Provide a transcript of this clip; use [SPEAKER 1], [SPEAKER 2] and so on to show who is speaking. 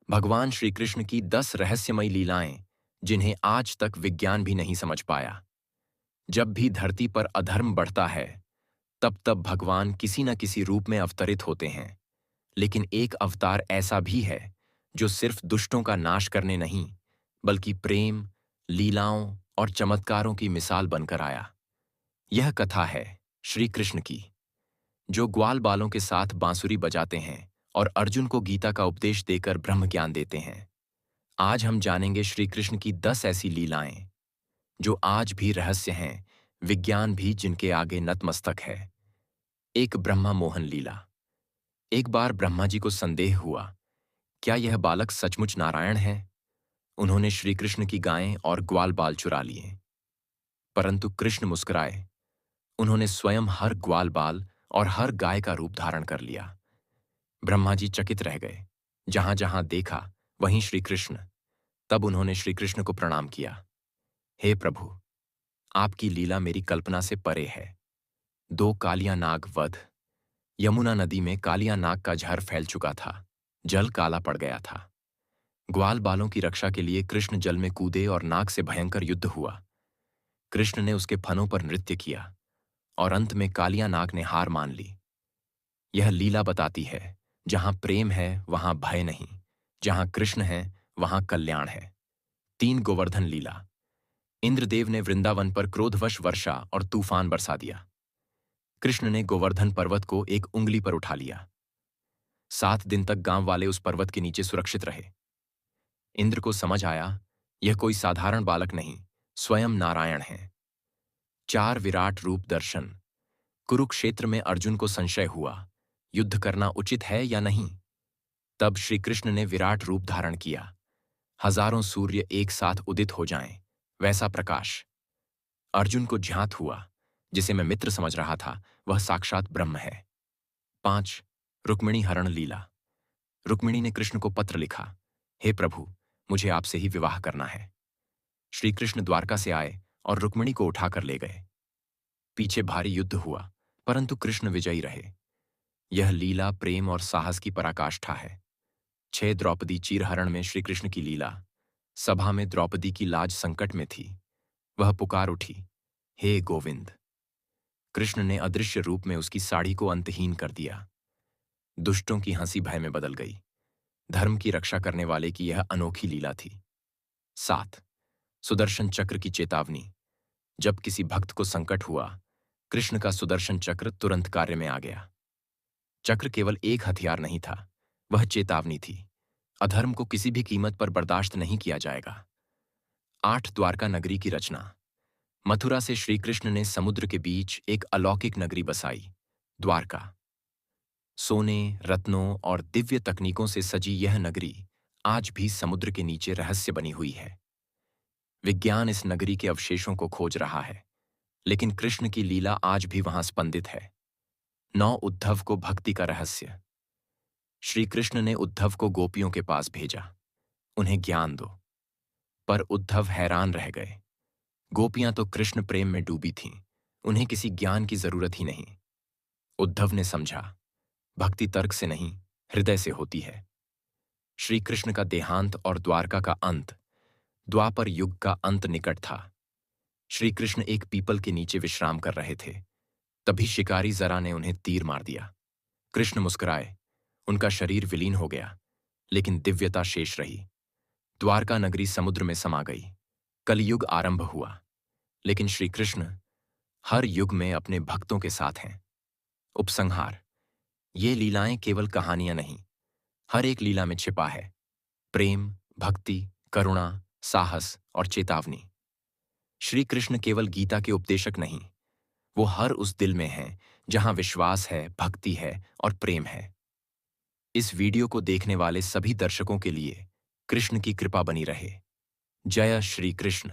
[SPEAKER 1] भगवान श्री कृष्ण की 10 रहस्यमयी लीलाएं जिन्हें आज तक विज्ञान भी नहीं समझ पाया। जब भी धरती पर अधर्म बढ़ता है, तब तब भगवान किसी न किसी रूप में अवतरित होते हैं। लेकिन एक अवतार ऐसा भी है जो सिर्फ दुष्टों का नाश करने नहीं, बल्कि प्रेम, लीलाओं और चमत्कारों की मिसाल बनकर आया। यह कथा है श्री कृष्ण की, जो ग्वाल बालों के साथ बांसुरी बजाते हैं और अर्जुन को गीता का उपदेश देकर ब्रह्म ज्ञान देते हैं। आज हम जानेंगे श्री कृष्ण की 10 ऐसी लीलाएं जो आज भी रहस्य हैं, विज्ञान भी जिनके आगे नतमस्तक है। एक ब्रह्मा मोहन लीला। एक बार ब्रह्मा जी को संदेह हुआ, क्या यह बालक सचमुच नारायण है? उन्होंने श्री कृष्ण की गायें और ग्वाल बाल चुरा लिए। परंतु कृष्ण मुस्कुराए। उन्होंने स्वयं हर ग्वाल बाल और हर गाय का रूप धारण कर लिया। ब्रह्मा जी चकित रह गए। जहां जहां देखा वहीं श्री कृष्ण। तब उन्होंने श्री कृष्ण को प्रणाम किया। हे प्रभु, आपकी लीला मेरी कल्पना से परे है। 2 कालिया नाग वध। यमुना नदी में कालिया नाग का झर फैल चुका था। जल काला पड़ गया था। ग्वाल बालों की रक्षा के लिए कृष्ण जल में कूदे और नाग से भयंकर युद्ध हुआ। कृष्ण ने उसके फनों पर नृत्य किया और अंत में कालिया नाग ने हार मान ली। यह लीला बताती है, जहां प्रेम है वहां भय नहीं, जहां कृष्ण है वहां कल्याण है। 3 गोवर्धन लीला। इंद्रदेव ने वृंदावन पर क्रोधवश वर्षा और तूफान बरसा दिया। कृष्ण ने गोवर्धन पर्वत को एक उंगली पर उठा लिया। 7 दिन तक गांव वाले उस पर्वत के नीचे सुरक्षित रहे। इंद्र को समझ आया, यह कोई साधारण बालक नहीं, स्वयं नारायण है। 4 विराट रूप दर्शन। कुरुक्षेत्र में अर्जुन को संशय हुआ, युद्ध करना उचित है या नहीं। तब श्री कृष्ण ने विराट रूप धारण किया। हजारों सूर्य एक साथ उदित हो जाएं, वैसा प्रकाश। अर्जुन को ज्ञात हुआ, जिसे मैं मित्र समझ रहा था वह साक्षात ब्रह्म है। 5 रुक्मिणी हरण लीला। रुक्मिणी ने कृष्ण को पत्र लिखा, हे प्रभु, मुझे आपसे ही विवाह करना है। श्री कृष्ण द्वारका से आए और रुक्मिणी को उठाकर ले गए। पीछे भारी युद्ध हुआ, परंतु कृष्ण विजयी रहे। यह लीला प्रेम और साहस की पराकाष्ठा है। 6 द्रौपदी चीरहरण में श्री कृष्ण की लीला। सभा में द्रौपदी की लाज संकट में थी। वह पुकार उठी, हे गोविंद। कृष्ण ने अदृश्य रूप में उसकी साड़ी को अंतहीन कर दिया। दुष्टों की हंसी भय में बदल गई। धर्म की रक्षा करने वाले की यह अनोखी लीला थी। 7 सुदर्शन चक्र की चेतावनी। जब किसी भक्त को संकट हुआ, कृष्ण का सुदर्शन चक्र तुरंत कार्य में आ गया। चक्र केवल एक हथियार नहीं था, वह चेतावनी थी। अधर्म को किसी भी कीमत पर बर्दाश्त नहीं किया जाएगा। 8 द्वारका नगरी की रचना। मथुरा से श्री कृष्ण ने समुद्र के बीच एक अलौकिक नगरी बसाई, द्वारका। सोने, रत्नों और दिव्य तकनीकों से सजी यह नगरी आज भी समुद्र के नीचे रहस्य बनी हुई है। विज्ञान इस नगरी के अवशेषों को खोज रहा है, लेकिन कृष्ण की लीला आज भी वहां स्पंदित है। 9 उद्धव को भक्ति का रहस्य। श्री कृष्ण ने उद्धव को गोपियों के पास भेजा, उन्हें ज्ञान दो। पर उद्धव हैरान रह गए। गोपियां तो कृष्ण प्रेम में डूबी थीं, उन्हें किसी ज्ञान की जरूरत ही नहीं। उद्धव ने समझा, भक्ति तर्क से नहीं, हृदय से होती है। श्री कृष्ण का देहांत और द्वारका का अंत। द्वापर युग का अंत निकट था। श्री कृष्ण एक पीपल के नीचे विश्राम कर रहे थे। तभी शिकारी जरा ने उन्हें तीर मार दिया। कृष्ण मुस्कुराए। उनका शरीर विलीन हो गया, लेकिन दिव्यता शेष रही। द्वारका नगरी समुद्र में समा गई। कलयुग आरंभ हुआ, लेकिन श्री कृष्ण हर युग में अपने भक्तों के साथ हैं। उपसंहार। ये लीलाएं केवल कहानियां नहीं, हर एक लीला में छिपा है प्रेम, भक्ति, करुणा, साहस और चेतावनी। श्री कृष्ण केवल गीता के उपदेशक नहीं, वो हर उस दिल में हैं जहां विश्वास है, भक्ति है और प्रेम है। इस वीडियो को देखने वाले सभी दर्शकों के लिए कृष्ण की कृपा बनी रहे। जय श्री कृष्ण।